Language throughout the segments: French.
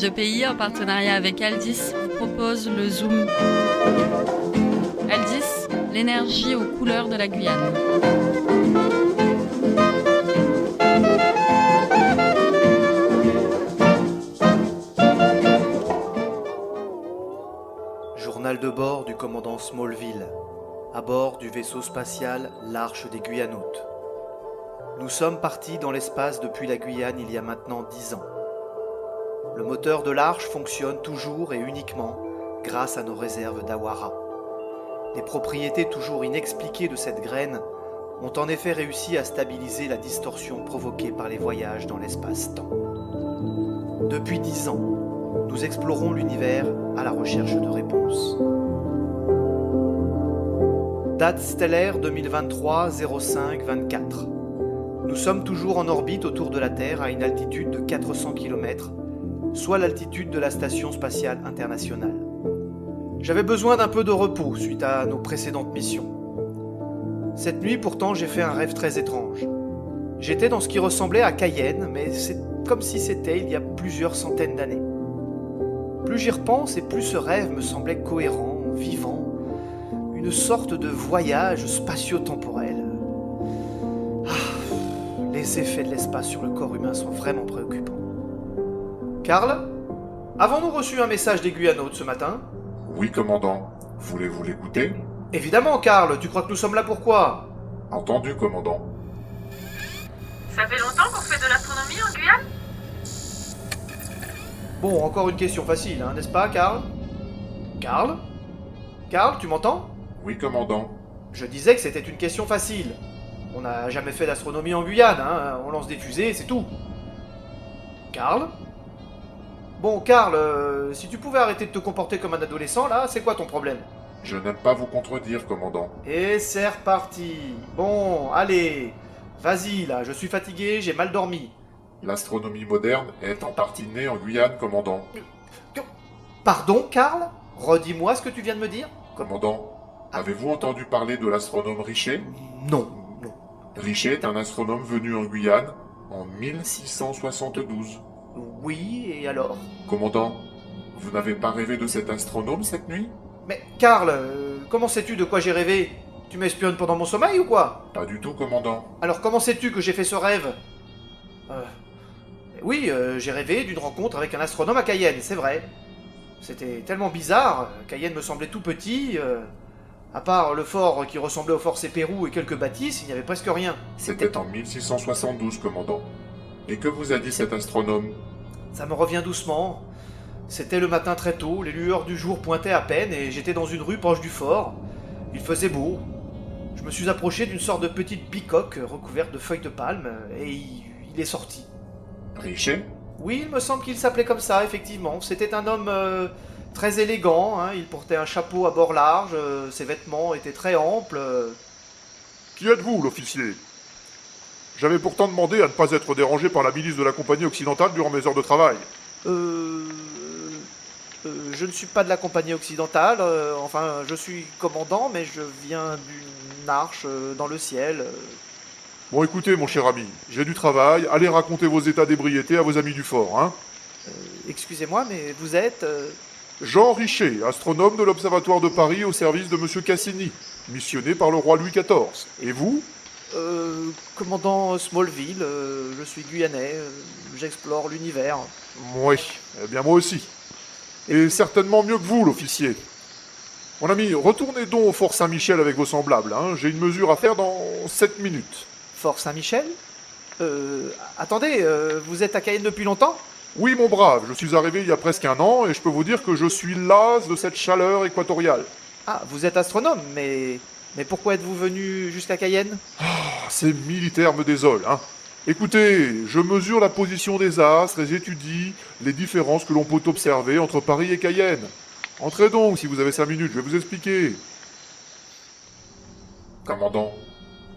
Radio Pays, en partenariat avec Aldis, vous propose le Zoom. Aldis, l'énergie aux couleurs de la Guyane. Journal de bord du commandant Smallville, à bord du vaisseau spatial l'Arche des Guyanoutes. Nous sommes partis dans l'espace depuis la Guyane il y a maintenant 10 ans. Le moteur de l'Arche fonctionne toujours et uniquement grâce à nos réserves d'Awara. Les propriétés toujours inexpliquées de cette graine ont en effet réussi à stabiliser la distorsion provoquée par les voyages dans l'espace-temps. Depuis 10 ans, nous explorons l'univers à la recherche de réponses. Date stellaire 2023-05-24. Nous sommes toujours en orbite autour de la Terre à une altitude de 400 km, soit l'altitude de la Station spatiale internationale. J'avais besoin d'un peu de repos suite à nos précédentes missions. Cette nuit pourtant j'ai fait un rêve très étrange. J'étais dans ce qui ressemblait à Cayenne, mais c'est comme si c'était il y a plusieurs centaines d'années. Plus j'y repense et plus ce rêve me semblait cohérent, vivant, une sorte de voyage spatio-temporel. Les effets de l'espace sur le corps humain sont vraiment préoccupants. Karl, avons-nous reçu un message des Guyanotes ce matin ? Oui, commandant. Voulez-vous l'écouter ? Évidemment, Karl, tu crois que nous sommes là pourquoi ? Entendu, commandant. Ça fait longtemps qu'on fait de l'astronomie en Guyane ? Bon, encore une question facile, n'est-ce pas, Karl ? Karl ? Karl, tu m'entends ? Oui, commandant. Je disais que c'était une question facile. On n'a jamais fait d'astronomie en Guyane, on lance des fusées, c'est tout. Karl ? Bon, Karl, si tu pouvais arrêter de te comporter comme un adolescent, là, c'est quoi ton problème ? Je n'aime pas vous contredire, commandant. Et c'est reparti. Bon, allez, vas-y, là, je suis fatigué, j'ai mal dormi. L'astronomie moderne est en partie née en Guyane, commandant. Pardon, Karl ? Redis-moi ce que tu viens de me dire ? Commandant, avez-vous entendu parler de l'astronome Richer ? Non. Richer est un astronome venu en Guyane en 1672. Oui, et alors ? Commandant, vous n'avez pas rêvé de cet astronome cette nuit ? Mais, Karl, comment sais-tu de quoi j'ai rêvé ? Tu m'espionnes pendant mon sommeil ou quoi ? Pas du tout, commandant. Alors comment sais-tu que j'ai fait ce rêve ? Oui, j'ai rêvé d'une rencontre avec un astronome à Cayenne, c'est vrai. C'était tellement bizarre, Cayenne me semblait tout petit, à part le fort qui ressemblait au fort Sépérou et quelques bâtisses, il n'y avait presque rien. C'était en 1672, commandant. Et que vous a dit cet astronome ? Ça me revient doucement. C'était le matin très tôt, les lueurs du jour pointaient à peine et j'étais dans une rue proche du fort. Il faisait beau. Je me suis approché d'une sorte de petite bicoque recouverte de feuilles de palme et il est sorti. Richer ? Oui, il me semble qu'il s'appelait comme ça, effectivement. C'était un homme très élégant, il portait un chapeau à bord large, ses vêtements étaient très amples. Qui êtes-vous, l'officier ? J'avais pourtant demandé à ne pas être dérangé par la milice de la compagnie occidentale durant mes heures de travail. Je ne suis pas de la compagnie occidentale, enfin, je suis commandant, mais je viens d'une arche dans le ciel. Bon, écoutez, mon cher ami, j'ai du travail, allez raconter vos états d'ébriété à vos amis du fort, Excusez-moi, mais vous êtes... Jean Richer, astronome de l'Observatoire de Paris au service de Monsieur Cassini, missionné par le roi Louis XIV. Et vous ? Commandant Smallville, je suis guyanais, j'explore l'univers. Oui, eh bien moi aussi. Et certainement mieux que vous, l'officier. Mon ami, retournez donc au Fort Saint-Michel avec vos semblables, j'ai une mesure à faire dans 7 minutes. Fort Saint-Michel ? Attendez, vous êtes à Cayenne depuis longtemps ? Oui, mon brave, je suis arrivé il y a presque 1 an et je peux vous dire que je suis las de cette chaleur équatoriale. Ah, vous êtes astronome, mais pourquoi êtes-vous venu jusqu'à Cayenne ? Ces militaires me désolent, Écoutez, je mesure la position des astres et j'étudie les différences que l'on peut observer entre Paris et Cayenne. Entrez donc, si vous avez 5 minutes, je vais vous expliquer. Commandant,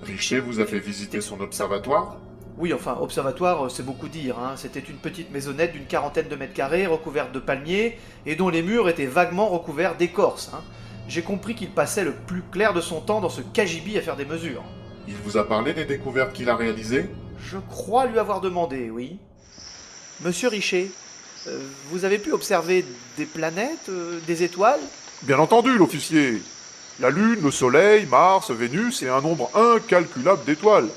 Richer vous a fait visiter son observatoire ? Oui, enfin, observatoire, c'est beaucoup dire, C'était une petite maisonnette d'une 40aine de mètres carrés, recouverte de palmiers, et dont les murs étaient vaguement recouverts d'écorce, J'ai compris qu'il passait le plus clair de son temps dans ce cagibi à faire des mesures. Il vous a parlé des découvertes qu'il a réalisées ? Je crois lui avoir demandé, oui. Monsieur Richer, Vous avez pu observer des planètes, des étoiles? Bien entendu, l'officier. La Lune, le Soleil, Mars, Vénus et un nombre incalculable d'étoiles.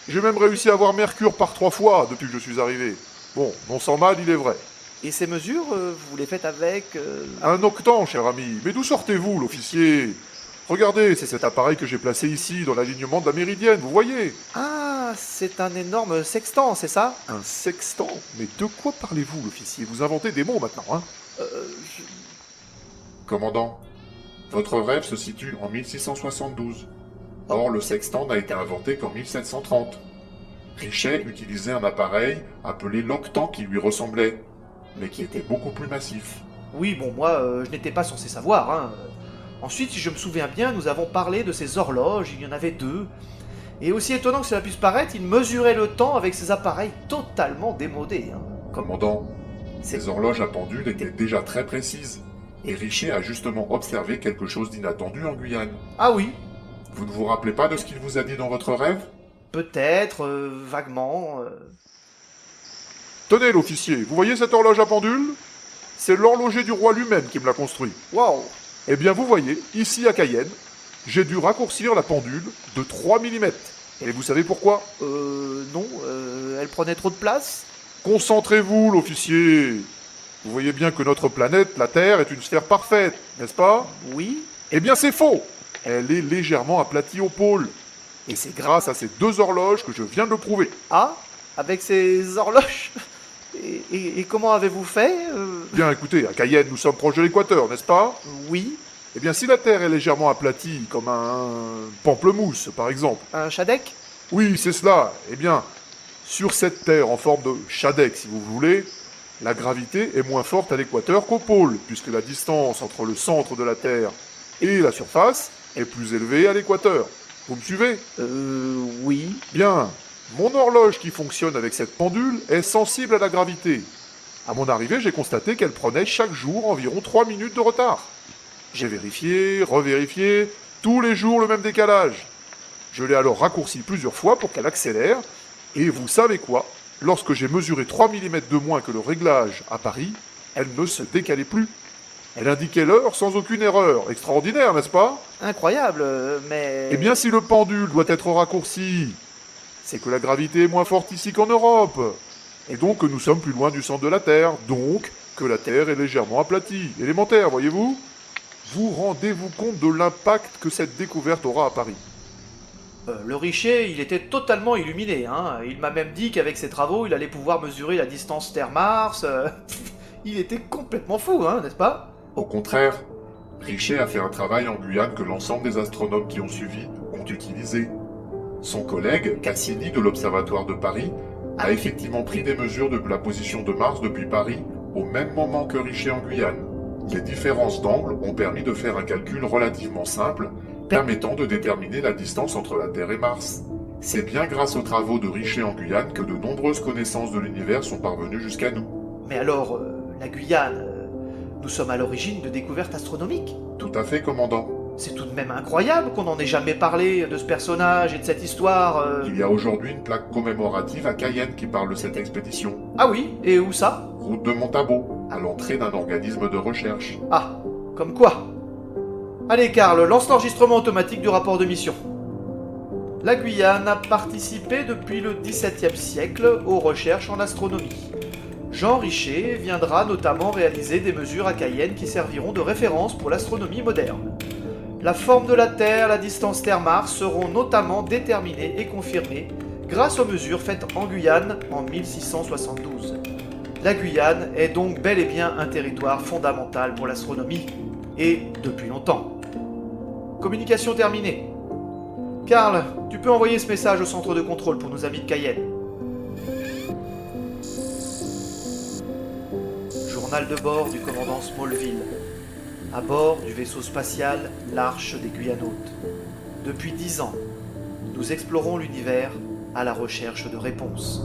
J'ai même réussi à voir Mercure par 3 fois depuis que je suis arrivé. Bon, non sans mal, il est vrai. Et ces mesures, vous les faites avec... Un octant, cher ami. Mais d'où sortez-vous, l'officier? Regardez, c'est cet appareil que j'ai placé ici, dans l'alignement de la méridienne, vous voyez? Ah, c'est un énorme sextant, c'est ça? Un sextant? Mais de quoi parlez-vous, l'officier? Vous inventez des mots maintenant, hein? Je- Commandant, votre rêve se situe en 1672. Or, le sextant n'a été inventé qu'en 1730. Richet utilisait un appareil appelé l'octant qui lui ressemblait, mais qui était beaucoup plus massif. Oui, bon, moi, je n'étais pas censé savoir, hein. Ensuite, si je me souviens bien, nous avons parlé de ces horloges, il y en avait 2. Et aussi étonnant que cela puisse paraître, ils mesuraient le temps avec ces appareils totalement démodés, hein. Commandant, C'est... ces horloges à pendule étaient déjà très précises, et Richet a justement observé quelque chose d'inattendu en Guyane. Ah oui, Vous ne vous rappelez pas de ce qu'il vous a dit dans votre rêve? peut-être, vaguement... Tenez, l'officier, vous voyez cette horloge à pendule? C'est l'horloger du roi lui-même qui me l'a construit. Waouh! Eh bien, vous voyez, ici à Cayenne, j'ai dû raccourcir la pendule de 3 mm. Et vous savez pourquoi? Non, elle prenait trop de place? Concentrez-vous, l'officier. Vous voyez bien que notre planète, la Terre, est une sphère parfaite, n'est-ce pas? Oui. Eh bien, c'est faux. Elle est légèrement aplatie au pôle. Et c'est grâce à ces 2 horloges que je viens de le prouver. Ah, avec ces horloges? Et comment avez-vous fait? Bien, écoutez, à Cayenne, nous sommes proches de l'équateur, n'est-ce pas? Oui, Eh bien, si la Terre est légèrement aplatie, comme un pamplemousse, par exemple. un Shadek? Oui, c'est cela. Eh bien, sur cette Terre en forme de Shadek, si vous voulez, la gravité est moins forte à l'équateur qu'au pôle, puisque la distance entre le centre de la Terre et la surface est plus élevée à l'équateur. Vous me suivez? Oui. Bien. Mon horloge qui fonctionne avec cette pendule est sensible à la gravité. À mon arrivée, j'ai constaté qu'elle prenait chaque jour environ 3 minutes de retard. J'ai vérifié, revérifié, tous les jours le même décalage. Je l'ai alors raccourci plusieurs fois pour qu'elle accélère, et vous savez quoi? Lorsque j'ai mesuré 3 mm de moins que le réglage à Paris, elle ne se décalait plus. Elle indiquait l'heure sans aucune erreur. Extraordinaire, n'est-ce pas? Incroyable, mais... Eh bien, si le pendule doit être raccourci, c'est que la gravité est moins forte ici qu'en Europe. Et donc que nous sommes plus loin du centre de la Terre. Donc que la Terre est légèrement aplatie. Élémentaire, voyez-vous? Vous rendez-vous compte de l'impact que cette découverte aura à Paris? Le Richer, il était totalement illuminé, hein. Il m'a même dit qu'avec ses travaux, il allait pouvoir mesurer la distance Terre-Mars. Il était complètement fou, hein, n'est-ce pas? Au contraire, Richet a fait un travail en Guyane que l'ensemble des astronomes qui ont suivi ont utilisé. Son collègue, Cassini de l'Observatoire de Paris, a effectivement pris des mesures de la position de Mars depuis Paris au même moment que Richet en Guyane. Les différences d'angle ont permis de faire un calcul relativement simple, permettant de déterminer la distance entre la Terre et Mars. C'est bien grâce aux travaux de Richet en Guyane que de nombreuses connaissances de l'univers sont parvenues jusqu'à nous. Mais alors, la Guyane, nous sommes à l'origine de découvertes astronomiques. Tout à fait, commandant. C'est tout de même incroyable qu'on n'en ait jamais parlé de ce personnage et de cette histoire. Il y a aujourd'hui une plaque commémorative à Cayenne qui parle de cette expédition. Ah oui, et où ça? Route de Montabo, à l'entrée d'un organisme de recherche. Ah, comme quoi? Allez Karl, lance l'enregistrement automatique du rapport de mission. La Guyane a participé depuis le XVIIe siècle aux recherches en astronomie. Jean Richer viendra notamment réaliser des mesures à Cayenne qui serviront de référence pour l'astronomie moderne. La forme de la Terre, la distance Terre-Mars seront notamment déterminées et confirmées grâce aux mesures faites en Guyane en 1672. La Guyane est donc bel et bien un territoire fondamental pour l'astronomie, et depuis longtemps. Communication terminée. Karl, tu peux envoyer ce message au centre de contrôle pour nos amis de Cayenne. Journal de bord du commandant Smallville. À bord du vaisseau spatial l'Arche des Guyanotes. Depuis 10 ans, nous explorons l'univers à la recherche de réponses.